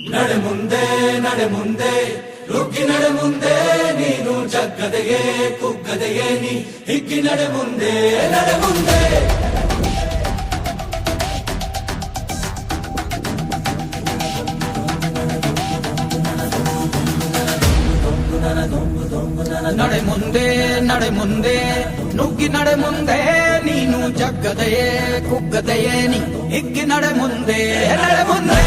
ನಡೆ ಮುಂದೆ ನಡೆ ಮುಂದೆ ನುಗ್ಗಿ ನಡೆ ಮುಂದೆ ನೀನು ಜಗ್ಗದೆಯೇ ಕುಗ್ಗದೆಯೇ ನೀ ಹಿಗ್ಗಿ ನಡೆ ಮುಂದೆ ನಡೆ ಮುಂದೆ ನಡೆ ಮುಂದೆ ನಡೆ ಮುಂದೆ ನುಗ್ಗಿ ನಡೆ ಮುಂದೆ ನೀನು ಜಗ್ಗದೆಯೇ ಕುಗ್ಗದೆಯೇ ನೀ ಹಿಗ್ಗಿ ನಡೆ ಮುಂದೆ ನಡೆ ಮುಂದೆ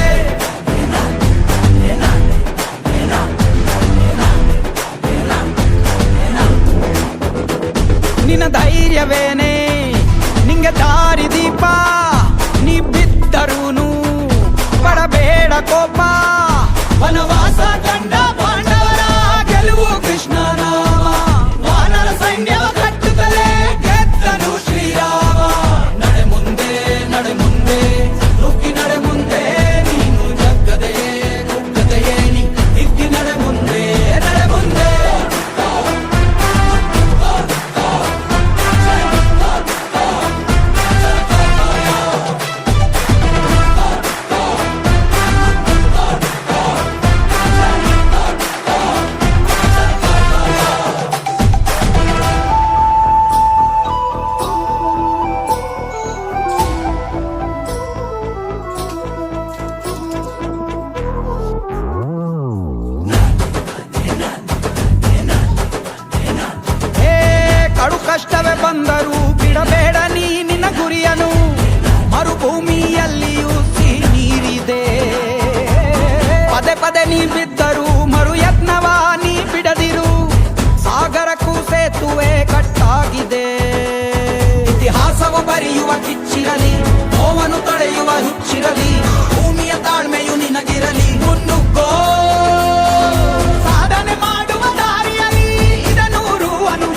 ನಿನ್ನ ಧೈರ್ಯವೇನೆ ನಿಂಗೆ ದಾರಿ ದೀಪ ನೀ ಬಿದ್ದರೂನು ಪಡಬೇಡ ಕೋಪ ವನವಾಸ ಕಂಡ ಪಾಂಡವರ ಗೆಲುವು ಕೃಷ್ಣ ನಾಮ ವಾನರ ಸೈನ್ಯವ ಕಟ್ಟುತ್ತಲೇ ಗೆದ್ದನು ಶ್ರೀರಾಮ ನಡೆ ಮುಂದೆ ನುಗ್ಗಿ ನಡೆ ಮುಂದೆ ನೀನು ಜಗ್ಗದೆಯೇ ಕುಗ್ಗದೆಯೇ ನೀ ಹಿಗ್ಗಿ ನಡೆ ಮುಂದೆ ನಡೆ ಮುಂದೆ ಕಷ್ಟವೇ ಬಂದರೂ ಬಿಡಬೇಡ ನೀ ನಿನ್ನ ಗುರಿಯನು ಮರುಭೂಮಿಯಲ್ಲಿಯೂ ಸಿಹಿ ನೀರಿದೆ ಪದೇ ಪದೇ ನೀ ಬಿದ್ದರೂ ಮರು ಯತ್ನವ ನೀ ಬಿಡದಿರು ಸಾಗರಕ್ಕೂ ಸೇತುವೆ ಕಟ್ಟಾಗಿದೆ ಇತಿಹಾಸವು ಬರೆಯುವ ಕಿಚ್ಚಿರಲಿ ನೋವನ್ನು ತಡೆಯುವ ಹುಚ್ಚಿರಲಿ ಭೂಮಿಯ ತಾಳ್ಮೆಯು ನಿನಗಿರಲಿ